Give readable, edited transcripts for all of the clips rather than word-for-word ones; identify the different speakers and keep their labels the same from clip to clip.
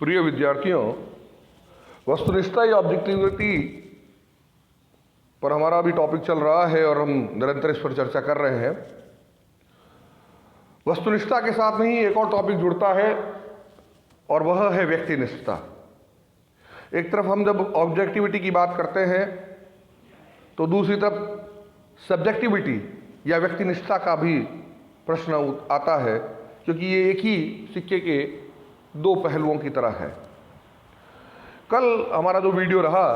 Speaker 1: प्रिय विद्यार्थियों, वस्तुनिष्ठता या ऑब्जेक्टिविटी पर हमारा अभी टॉपिक चल रहा है और हम निरंतर इस पर चर्चा कर रहे हैं। वस्तुनिष्ठता के साथ में ही एक और टॉपिक जुड़ता है और वह है व्यक्तिनिष्ठता। एक तरफ हम जब ऑब्जेक्टिविटी की बात करते हैं तो दूसरी तरफ सब्जेक्टिविटी या व्यक्तिनिष्ठता का भी प्रश्न आता है, क्योंकि ये एक ही सिक्के के दो पहलुओं की तरह है। कल हमारा जो वीडियो रहा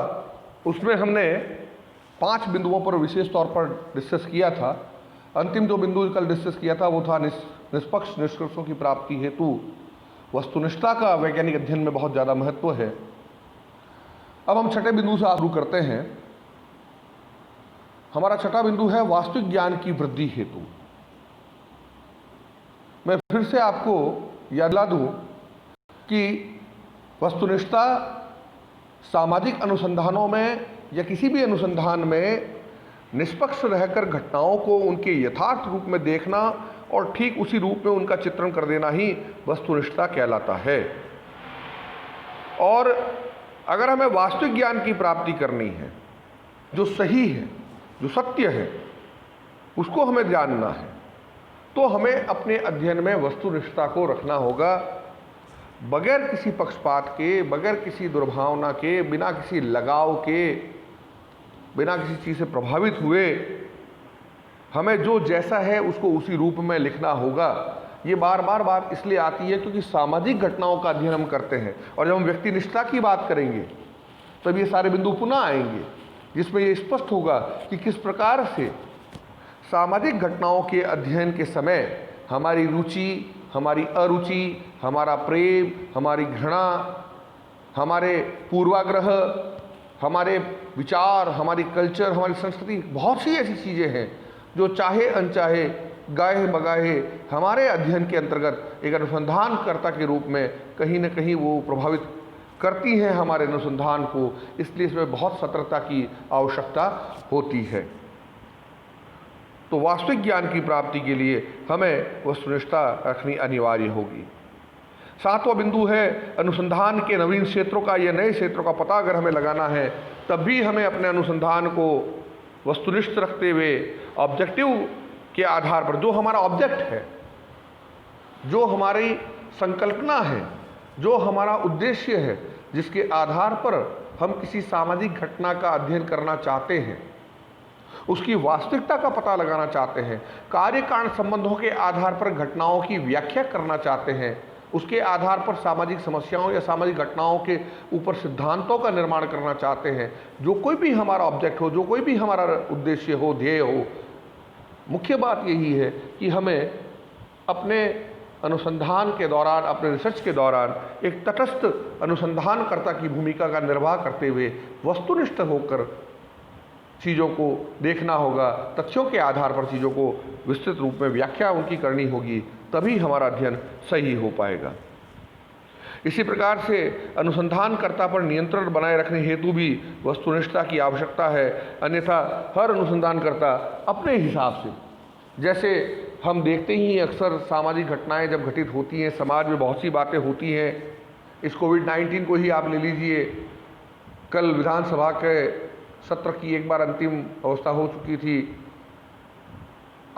Speaker 1: उसमें हमने 5 बिंदुओं पर विशेष तौर पर डिस्कस किया था। अंतिम जो बिंदु कल डिस्कस किया था वो था निष्पक्ष निष्कर्षों की प्राप्ति हेतु वस्तुनिष्ठता का वैज्ञानिक अध्ययन में बहुत ज़्यादा महत्व है। अब हम छठे बिंदु से शुरू करते हैं। हमारा छठा बिंदु है वास्तविक ज्ञान की वृद्धि हेतु। मैं फिर से आपको याद दिला दूं कि वस्तुनिष्ठता सामाजिक अनुसंधानों में या किसी भी अनुसंधान में निष्पक्ष रहकर घटनाओं को उनके यथार्थ रूप में देखना और ठीक उसी रूप में उनका चित्रण कर देना ही वस्तुनिष्ठता कहलाता है। और अगर हमें वास्तविक ज्ञान की प्राप्ति करनी है, जो सही है, जो सत्य है, उसको हमें जानना है, तो हमें अपने अध्ययन में वस्तुनिष्ठता को रखना होगा, बगैर किसी पक्षपात के, बगैर किसी दुर्भावना के, बिना किसी लगाव के, बिना किसी चीज़ से प्रभावित हुए हमें जो जैसा है उसको उसी रूप में लिखना होगा। ये बार बार बात इसलिए आती है क्योंकि सामाजिक घटनाओं का अध्ययन हम करते हैं और जब हम व्यक्तिनिष्ठता की बात करेंगे तब ये सारे बिंदु पुनः आएंगे, जिसमें ये स्पष्ट होगा कि किस प्रकार से सामाजिक घटनाओं के अध्ययन के समय हमारी रुचि, हमारी अरुचि, हमारा प्रेम, हमारी घृणा, हमारे पूर्वाग्रह, हमारे विचार, हमारी कल्चर, हमारी संस्कृति, बहुत सी ऐसी चीज़ें हैं जो चाहे अनचाहे, गाहे बगाहे हमारे अध्ययन के अंतर्गत एक अनुसंधानकर्ता के रूप में कहीं न कहीं वो प्रभावित करती हैं हमारे अनुसंधान को। इसलिए इसमें बहुत सतर्कता की आवश्यकता होती है। तो वास्तविक ज्ञान की प्राप्ति के लिए हमें वस्तुनिष्ठता रखनी अनिवार्य होगी। 7वां बिंदु है अनुसंधान के नवीन क्षेत्रों का या नए क्षेत्रों का पता अगर हमें लगाना है तब भी हमें अपने अनुसंधान को वस्तुनिष्ठ रखते हुए ऑब्जेक्टिव के आधार पर, जो हमारा ऑब्जेक्ट है, जो हमारी संकल्पना है, जो हमारा उद्देश्य है, जिसके आधार पर हम किसी सामाजिक घटना का अध्ययन करना चाहते हैं, उसकी वास्तविकता का पता लगाना चाहते हैं, कार्य कारण संबंधों के आधार पर घटनाओं की व्याख्या करना चाहते हैं, उसके आधार पर सामाजिक समस्याओं या सामाजिक घटनाओं के ऊपर सिद्धांतों का निर्माण करना चाहते हैं, जो कोई भी हमारा ऑब्जेक्ट हो, जो कोई भी हमारा उद्देश्य हो, ध्येय हो, मुख्य बात यही है कि हमें अपने अनुसंधान के दौरान, अपने रिसर्च के दौरान एक तटस्थ अनुसंधानकर्ता की भूमिका का निर्वाह करते हुए वस्तुनिष्ठ होकर चीज़ों को देखना होगा, तथ्यों के आधार पर चीज़ों को विस्तृत रूप में व्याख्या उनकी करनी होगी, तभी हमारा अध्ययन सही हो पाएगा। इसी प्रकार से अनुसंधानकर्ता पर नियंत्रण बनाए रखने हेतु भी वस्तुनिष्ठता की आवश्यकता है। अन्यथा हर अनुसंधानकर्ता अपने हिसाब से, जैसे हम देखते ही अक्सर सामाजिक घटनाएं जब घटित होती हैं, समाज में बहुत सी बातें होती हैं। इस कोविड-19 को ही आप ले लीजिए। कल विधानसभा के सत्र की एक बार अंतिम अवस्था हो चुकी थी।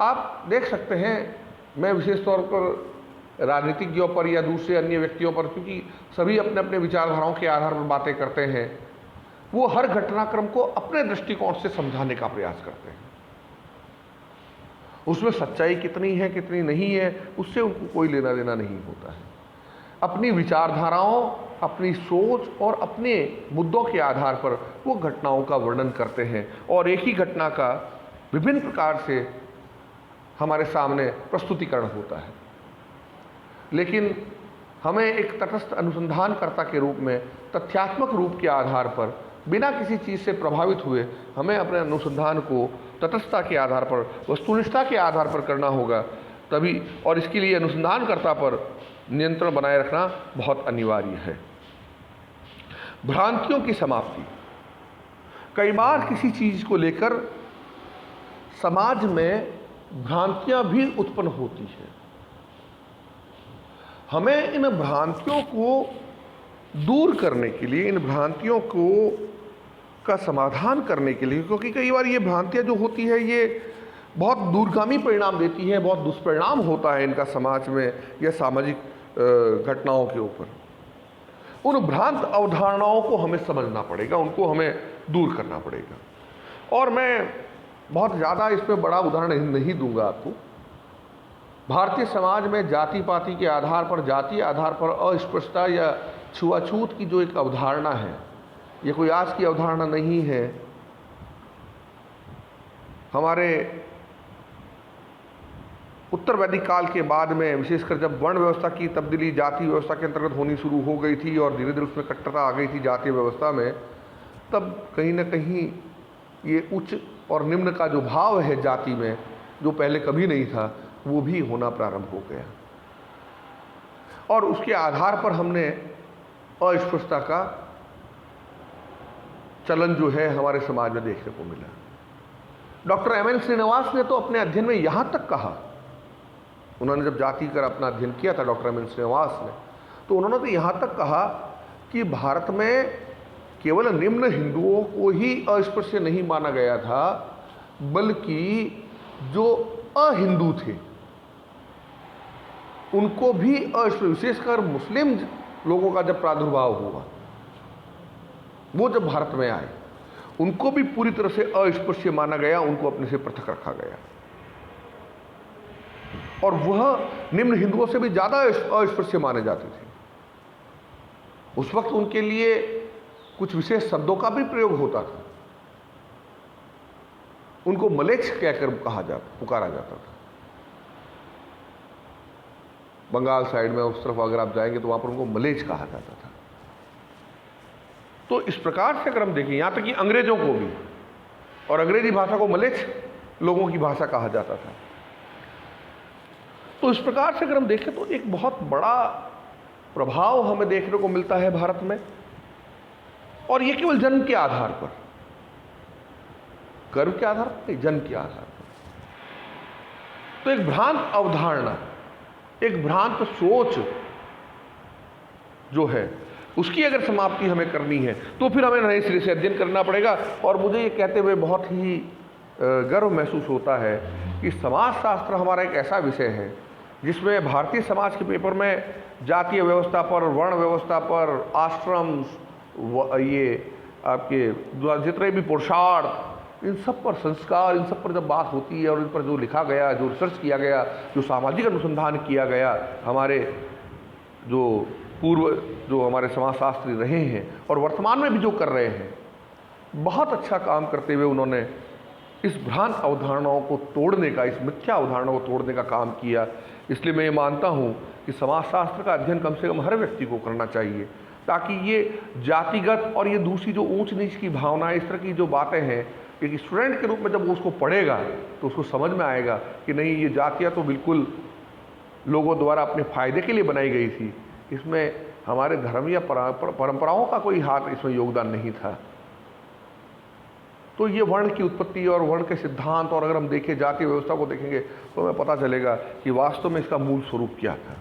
Speaker 1: आप देख सकते हैं, मैं विशेष तौर पर राजनीतिज्ञों पर या दूसरे अन्य व्यक्तियों पर, क्योंकि सभी अपने अपने विचारधाराओं के आधार पर बातें करते हैं, वो हर घटनाक्रम को अपने दृष्टिकोण से समझाने का प्रयास करते हैं। उसमें सच्चाई कितनी है, कितनी नहीं है, उससे उनको कोई लेना देना नहीं होता है। अपनी विचारधाराओं, अपनी सोच और अपने मुद्दों के आधार पर वो घटनाओं का वर्णन करते हैं और एक ही घटना का विभिन्न प्रकार से हमारे सामने प्रस्तुतिकरण होता है। लेकिन हमें एक तटस्थ अनुसंधानकर्ता के रूप में तथ्यात्मक रूप के आधार पर, बिना किसी चीज़ से प्रभावित हुए, हमें अपने अनुसंधान को तटस्थता के आधार पर, वस्तुनिष्ठता के आधार पर करना होगा तभी, और इसके लिए अनुसंधानकर्ता पर नियंत्रण बनाए रखना बहुत अनिवार्य है। भ्रांतियों की समाप्ति। कई बार किसी चीज़ को लेकर समाज में भ्रांतियां भी उत्पन्न होती हैं। हमें इन भ्रांतियों को दूर करने के लिए, इन भ्रांतियों को का समाधान करने के लिए, क्योंकि कई बार ये भ्रांतियाँ जो होती है ये बहुत दूरगामी परिणाम देती है, बहुत दुष्परिणाम होता है इनका समाज में या सामाजिक घटनाओं के ऊपर। उन भ्रांत अवधारणाओं को हमें समझना पड़ेगा, उनको हमें दूर करना पड़ेगा। और मैं बहुत ज़्यादा इसमें बड़ा उदाहरण नहीं दूंगा आपको। भारतीय समाज में जाति पाति के आधार पर, जातीय आधार पर अस्पृश्यता या छुआछूत की जो एक अवधारणा है, ये कोई आज की अवधारणा नहीं है। हमारे उत्तर वैदिक काल के बाद में, विशेषकर जब वर्ण व्यवस्था की तब्दीली जाति व्यवस्था के अंतर्गत होनी शुरू हो गई थी और धीरे धीरे उसमें कट्टरता आ गई थी जातीय व्यवस्था में, तब कहीं ना कहीं ये उच्च और निम्न का जो भाव है जाति में, जो पहले कभी नहीं था, वो भी होना प्रारंभ हो गया। और उसके आधार पर हमने अस्पृश्यता का चलन जो है हमारे समाज में देखने को मिला। डॉक्टर एम एन श्रीनिवास ने तो अपने अध्ययन में यहां तक कहा, उन्होंने जब जाति कर अपना अध्ययन किया था डॉक्टर एम एन श्रीनिवास ने, तो उन्होंने तो यहां तक कहा कि भारत में केवल निम्न हिंदुओं को ही अस्पृश्य नहीं माना गया था, बल्कि जो अहिंदू थे उनको भी अस्पृश्य, विशेषकर मुस्लिम लोगों का जब प्रादुर्भाव हुआ, वो जब भारत में आए, उनको भी पूरी तरह से अस्पृश्य माना गया, उनको अपने से पृथक रखा गया। और वह निम्न हिंदुओं से भी ज़्यादा अस्पृश्य माने जाते थे। उस वक्त उनके लिए कुछ विशेष शब्दों का भी प्रयोग होता था, उनको मलेच्छ कहकर पुकारा जाता था। बंगाल साइड में उस तरफ अगर आप जाएंगे तो वहां पर उनको मलेच्छ कहा जाता था। तो इस प्रकार से अगर हम देखें, यहां तक कि अंग्रेजों को भी, और अंग्रेजी भाषा को मलेच्छ लोगों की भाषा कहा जाता था। तो इस प्रकार से अगर हम देखें तो एक बहुत बड़ा प्रभाव हमें देखने को मिलता है भारत में, और ये केवल जन्म के आधार पर, कर्म के आधार पर नहीं, जन्म के आधार पर। तो एक भ्रांत अवधारणा, एक भ्रांत सोच जो है, उसकी अगर समाप्ति हमें करनी है तो फिर हमें नए सिरे से अध्ययन करना पड़ेगा। और मुझे ये कहते हुए बहुत ही गर्व महसूस होता है कि समाजशास्त्र हमारा एक ऐसा विषय है जिसमें भारतीय समाज के पेपर में जातीय व्यवस्था पर, वर्ण व्यवस्था पर, आश्रम, ये आपके जितने भी पुरुषार्थ, इन सब पर, संस्कार, इन सब पर जब बात होती है और इन पर जो लिखा गया, जो रिसर्च किया गया, जो सामाजिक अनुसंधान किया गया, हमारे जो पूर्व जो हमारे समाजशास्त्री रहे हैं और वर्तमान में भी जो कर रहे हैं, बहुत अच्छा काम करते हुए उन्होंने इस भ्रांत अवधारणाओं को तोड़ने का, इस मिथ्या अवधारणाओं को तोड़ने का काम किया। इसलिए मैं ये मानता हूँ कि समाजशास्त्र का अध्ययन कम से कम हर व्यक्ति को करना चाहिए, ताकि ये जातिगत और ये दूसरी जो ऊंच नीच की भावना, इस तरह की जो बातें हैं, एक स्टूडेंट के रूप में जब वो उसको पढ़ेगा तो उसको समझ में आएगा कि नहीं, ये जातियाँ तो बिल्कुल लोगों द्वारा अपने फायदे के लिए बनाई गई थी, इसमें हमारे धर्म या परंपराओं का कोई हाथ इसमें योगदान नहीं था। तो ये वर्ण की उत्पत्ति और वर्ण के सिद्धांत, और अगर हम देखें जातीय व्यवस्था को देखेंगे तो हमें पता चलेगा कि वास्तव में इसका मूल स्वरूप क्या था।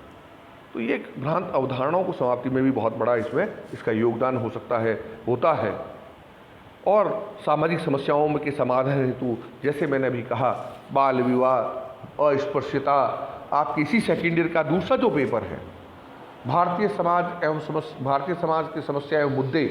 Speaker 1: तो ये भ्रांत अवधारणाओं को समाप्ति में भी बहुत बड़ा इसमें इसका योगदान हो सकता है, होता है। और सामाजिक समस्याओं के समाधान हेतु, जैसे मैंने अभी कहा, बाल विवाह, अस्पृश्यता, आपकी इसी सेकेंड ईयर का दूसरा जो पेपर है, भारतीय समाज की समस्या एवं मुद्दे,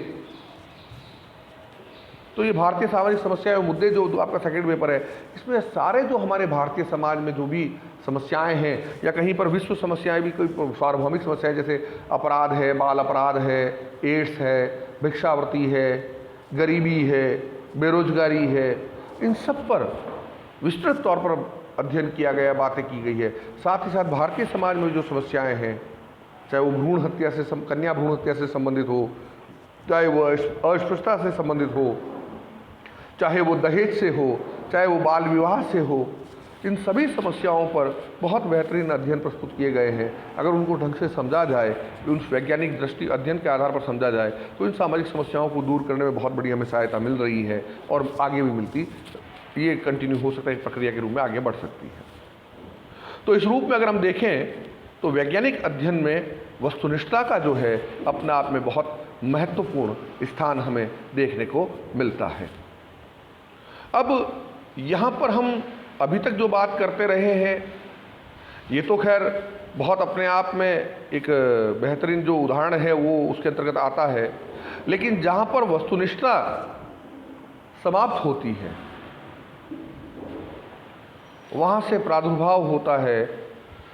Speaker 1: तो ये भारतीय सामाजिक समस्या एवं मुद्दे जो आपका सेकेंड पेपर है, इसमें सारे जो हमारे भारतीय समाज में जो भी समस्याएं हैं, या कहीं पर विश्व समस्याएं भी, कोई सार्वभौमिक समस्याएं जैसे अपराध है, बाल अपराध है, एड्स है, भिक्षावृत्ति है, गरीबी है, बेरोजगारी है, इन सब पर विस्तृत तौर पर अध्ययन किया गया, बातें की गई है। साथ ही साथ भारतीय समाज में जो समस्याएं हैं, चाहे वो भ्रूण हत्या से, कन्या भ्रूण हत्या से संबंधित हो, चाहे वो अस्पृश्यता से संबंधित हो, चाहे वो दहेज से हो, चाहे वो बाल विवाह से हो, इन सभी समस्याओं पर बहुत बेहतरीन अध्ययन प्रस्तुत किए गए हैं। अगर उनको ढंग से समझा जाए, उन वैज्ञानिक दृष्टि अध्ययन के आधार पर समझा जाए, तो इन सामाजिक समस्याओं को दूर करने में बहुत बड़ी हमें सहायता मिल रही है और आगे भी मिलती, ये कंटिन्यू हो सकता है, एक प्रक्रिया के रूप में आगे बढ़ सकती है। तो इस रूप में अगर हम देखें तो वैज्ञानिक अध्ययन में वस्तुनिष्ठता का जो है अपने आप में बहुत महत्वपूर्ण स्थान हमें देखने को मिलता है। अब यहाँ पर हम अभी तक जो बात करते रहे हैं ये तो खैर बहुत अपने आप में एक बेहतरीन जो उदाहरण है वो उसके अंतर्गत आता है, लेकिन जहाँ पर वस्तुनिष्ठता समाप्त होती है वहाँ से प्रादुर्भाव होता है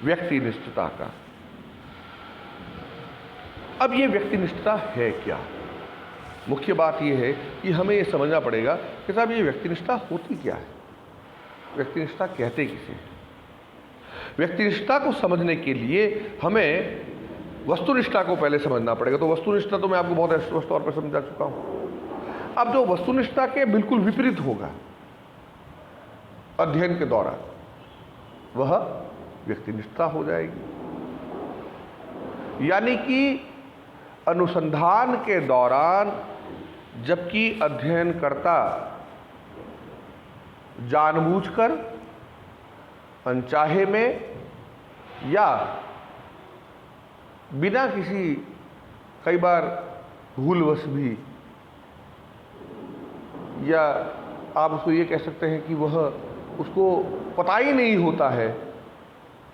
Speaker 1: व्यक्तिनिष्ठता का। अब ये व्यक्तिनिष्ठता है क्या? मुख्य बात ये है कि हमें ये समझना पड़ेगा कि साहब ये व्यक्तिनिष्ठता होती क्या है, व्यक्तिनिष्ठता कहते किसे हैं। व्यक्तिनिष्ठता को समझने के लिए हमें वस्तुनिष्ठता को पहले समझना पड़ेगा। तो वस्तुनिष्ठता तो मैं आपको बहुत स्पष्ट तौर पर समझा चुका हूं। अब जो वस्तुनिष्ठता के बिल्कुल विपरीत होगा अध्ययन के दौरान वह व्यक्तिनिष्ठता हो जाएगी। यानी कि अनुसंधान के दौरान जबकि अध्ययनकर्ता जानबूझकर, अनचाहे में या बिना किसी, कई बार भूलवश भी, या आप उसको ये कह सकते हैं कि वह उसको पता ही नहीं होता है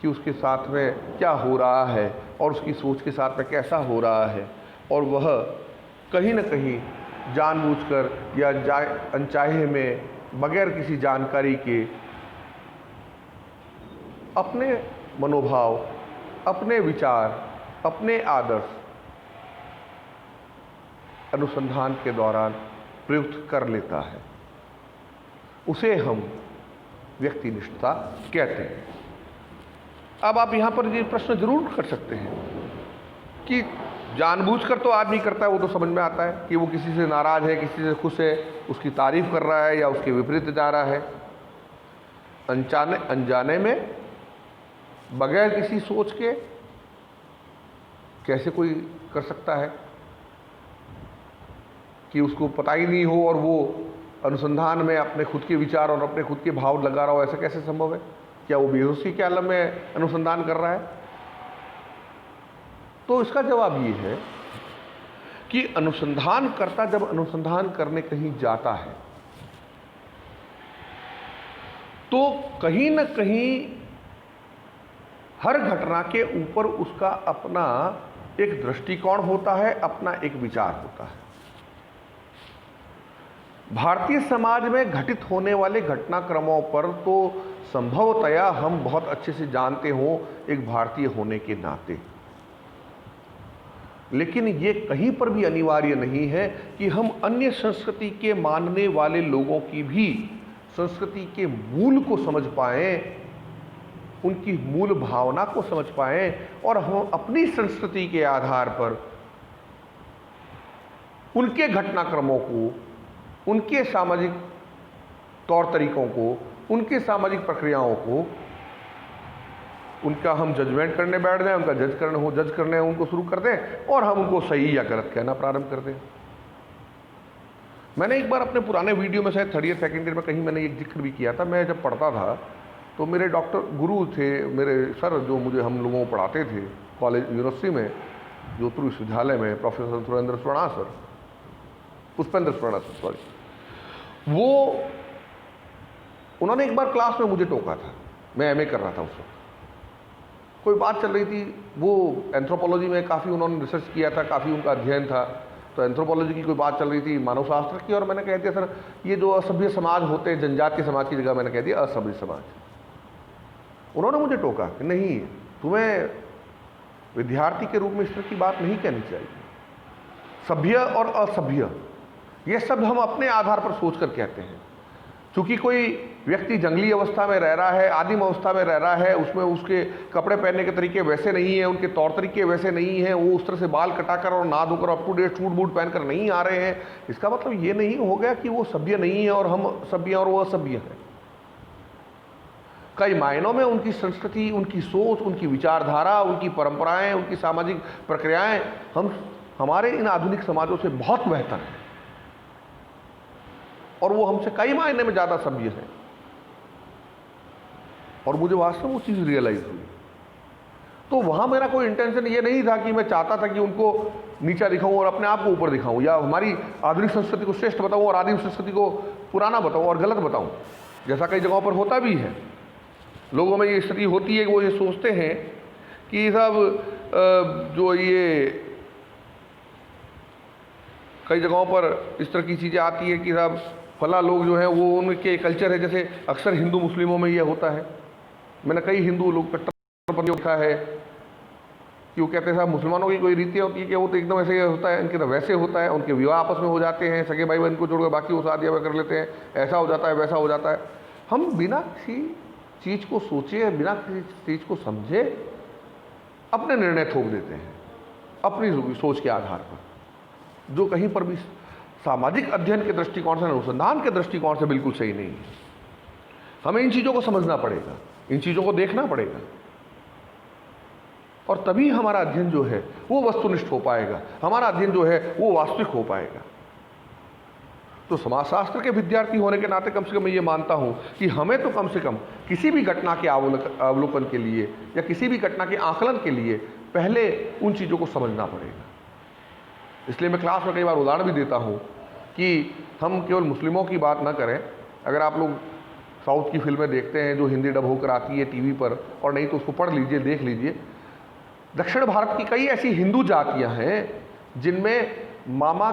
Speaker 1: कि उसके साथ में क्या हो रहा है और उसकी सोच के साथ में कैसा हो रहा है, और वह कहीं न कहीं जानबूझकर या अनचाहे में बगैर किसी जानकारी के अपने मनोभाव, अपने विचार, अपने आदर्श अनुसंधान के दौरान प्रयुक्त कर लेता है, उसे हम व्यक्तिनिष्ठता कहते हैं। अब आप यहाँ पर ये प्रश्न जरूर कर सकते हैं कि जानबूझकर तो आदमी करता है, वो तो समझ में आता है कि वो किसी से नाराज है, किसी से खुश है, उसकी तारीफ कर रहा है या उसके विपरीत जा रहा है। अनजाने में बगैर किसी सोच के कैसे कोई कर सकता है कि उसको पता ही नहीं हो और वो अनुसंधान में अपने खुद के विचार और अपने खुद के भाव लगा रहा हो? ऐसा कैसे संभव है? क्या वो बेहोशी के आलम में अनुसंधान कर रहा है? तो इसका जवाब ये है कि अनुसंधानकर्ता जब अनुसंधान करने कहीं जाता है तो कहीं न कहीं हर घटना के ऊपर उसका अपना एक दृष्टिकोण होता है, अपना एक विचार होता है। भारतीय समाज में घटित होने वाले घटनाक्रमों पर तो संभवतया हम बहुत अच्छे से जानते हो एक भारतीय होने के नाते, लेकिन ये कहीं पर भी अनिवार्य नहीं है कि हम अन्य संस्कृति के मानने वाले लोगों की भी संस्कृति के मूल को समझ पाएं, उनकी मूल भावना को समझ पाएं और हम अपनी संस्कृति के आधार पर उनके घटनाक्रमों को, उनके सामाजिक तौर तरीकों को, उनके सामाजिक प्रक्रियाओं को, उनका हम जजमेंट करने बैठ जाएं, उनका जज करने उनको शुरू कर दें और हम उनको सही या गलत कहना प्रारंभ कर दें। मैंने एक बार अपने पुराने वीडियो में शायद 3rd ईयर 2nd ईयर में कहीं मैंने एक जिक्र भी किया था। मैं जब पढ़ता था तो मेरे डॉक्टर गुरु थे, मेरे सर जो मुझे हम लोगों को पढ़ाते थे कॉलेज यूनिवर्सिटी में, जोधपुर विश्वविद्यालय में, professor Surendra Swarna sir, Pushpendra Swarna sir sorry, वो उन्होंने एक बार क्लास में मुझे टोका था। मैं एमए कर रहा था उस वक्त, कोई बात चल रही थी, वो एंथ्रोपोलॉजी में काफ़ी उन्होंने रिसर्च किया था, काफ़ी उनका अध्ययन था, तो एंथ्रोपोलॉजी की कोई बात चल रही थी, मानव शास्त्र की, और मैंने कह दिया सर ये जो असभ्य समाज होते हैं, जनजातीय समाज की जगह मैंने कह दिया असभ्य समाज। उन्होंने मुझे टोका कि नहीं, तुम्हें विद्यार्थी के रूप में इस तरह की बात नहीं कहनी चाहिए। सभ्य और असभ्य ये शब्द हम अपने आधार पर सोचकर कहते हैं। चूंकि कोई व्यक्ति जंगली अवस्था में रह रहा है, आदिम अवस्था में रह रहा है, उसमें उसके कपड़े पहनने के तरीके वैसे नहीं है, उनके तौर तरीके वैसे नहीं हैं, वो उस तरह से बाल कटाकर और नहा धोकर up to date suit boot पहनकर नहीं आ रहे हैं, इसका मतलब ये नहीं हो गया कि वो सभ्य नहीं है और हम सभ्य और वो असभ्य हैं। कई मायनों में उनकी संस्कृति, उनकी सोच, उनकी विचारधारा, उनकी परंपराएं, उनकी सामाजिक प्रक्रियाएं हमारे इन आधुनिक समाजों से बहुत बेहतर हैं और वो हमसे कई मायने में ज़्यादा सभ्य है। और मुझे वास्तव में वो चीज़ रियलाइज हुई। तो वहाँ मेरा कोई इंटेंशन ये नहीं था कि मैं चाहता था कि उनको नीचा दिखाऊं और अपने आप को ऊपर दिखाऊं, या हमारी आधुनिक संस्कृति को श्रेष्ठ बताऊं और आदिम संस्कृति को पुराना बताऊं और गलत बताऊं, जैसा कई जगहों पर होता भी है। लोगों में ये स्थिति होती है कि वो ये सोचते हैं कि सब जो ये कई जगहों पर इस तरह की चीज़ें आती है कि साहब फला लोग जो हैं वो उनके कल्चर है, जैसे अक्सर हिंदू मुस्लिमों में ये होता है। मैंने कई हिंदू लोग कट्टरपंथियों देखा है कि वो कहते हैं साहब मुसलमानों की कोई रीतियाँ होती है कि वो तो एकदम ऐसे होता है, इनके तो वैसे होता है, उनके विवाह आपस में हो जाते हैं, सगे भाई बहन को छोड़कर बाकी वो शादियाँ कर लेते हैं, ऐसा हो जाता है वैसा हो जाता है। हम बिना किसी चीज़ को सोचे, बिना किसी चीज़ को समझे अपने निर्णय थोप देते हैं अपनी सोच के आधार पर, जो कहीं पर भी सामाजिक अध्ययन के दृष्टिकोण से, अनुसंधान के दृष्टिकोण से बिल्कुल सही नहीं है। हमें इन चीज़ों को समझना पड़ेगा, इन चीज़ों को देखना पड़ेगा, और तभी हमारा अध्ययन जो है वो वस्तुनिष्ठ हो पाएगा, हमारा अध्ययन जो है वो वास्तविक हो पाएगा। तो समाजशास्त्र के विद्यार्थी होने के नाते कम से कम मैं ये मानता हूँ कि हमें तो कम से कम किसी भी घटना के अवलोकन के लिए या किसी भी घटना के आकलन के लिए पहले उन चीज़ों को समझना पड़ेगा। इसलिए मैं क्लास में कई बार उदाहरण भी देता हूँ कि हम केवल मुस्लिमों की बात ना करें। अगर आप लोग साउथ की फिल्में देखते हैं जो हिंदी डब होकर आती है टीवी पर, और नहीं तो उसको पढ़ लीजिए, देख लीजिए, दक्षिण भारत की कई ऐसी हिंदू जातियां हैं जिनमें मामा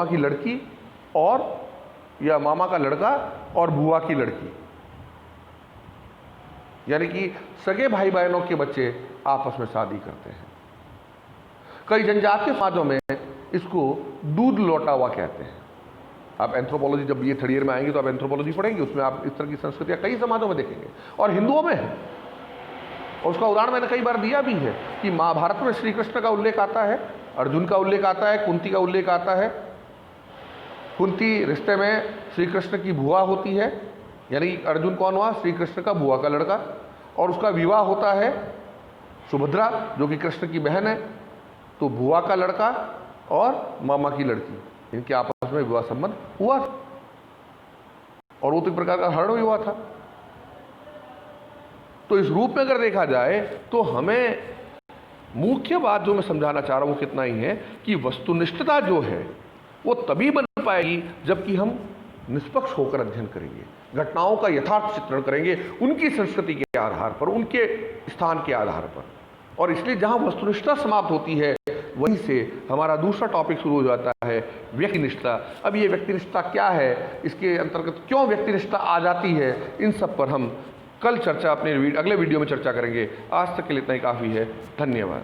Speaker 1: की लड़की और या मामा का लड़का और बुआ की लड़की, यानी कि सगे भाई बहनों के बच्चे आपस में शादी करते हैं। कई जनजातीय समाजों में इसको दूध लौटा हुआ कहते हैं। आप एंथ्रोपोलॉजी, जब ये थर्ड ईयर में आएंगे तो आप एंथ्रोपोलॉजी पढ़ेंगे, उसमें आप इस तरह की संस्कृतियां कई समाजों में देखेंगे, और हिंदुओं में है। और उसका उदाहरण मैंने कई बार दिया भी है कि महाभारत में श्री कृष्ण का उल्लेख आता है, अर्जुन का उल्लेख आता है, कुंती का उल्लेख आता है। कुंती रिश्ते में श्री कृष्ण की बुआ होती है, यानी अर्जुन कौन हुआ? श्री कृष्ण का बुआ का लड़का, और उसका विवाह होता है सुभद्रा जो कि कृष्ण की बहन है। तो बुआ का लड़का और मामा की लड़की, इनके आपस में विवाह संबंध हुआ, और वो तो एक प्रकार का हरण विवाह था। तो इस रूप में अगर देखा जाए तो हमें मुख्य बात जो मैं समझाना चाह रहा हूं कितना ही है कि वस्तुनिष्ठता जो है वो तभी बन पाएगी जबकि हम निष्पक्ष होकर अध्ययन करेंगे, घटनाओं का यथार्थ चित्रण करेंगे उनकी संस्कृति के आधार पर, उनके स्थान के आधार पर। और इसलिए जहां वस्तुनिष्ठता समाप्त होती है वहीं से हमारा दूसरा टॉपिक शुरू हो जाता है, व्यक्तिनिष्ठता। अब ये व्यक्तिनिष्ठता क्या है, इसके अंतर्गत क्यों व्यक्तिनिष्ठता आ जाती है, इन सब पर हम कल चर्चा अपने अगले वीडियो में चर्चा करेंगे। आज तक के लिए इतना ही काफ़ी है। धन्यवाद।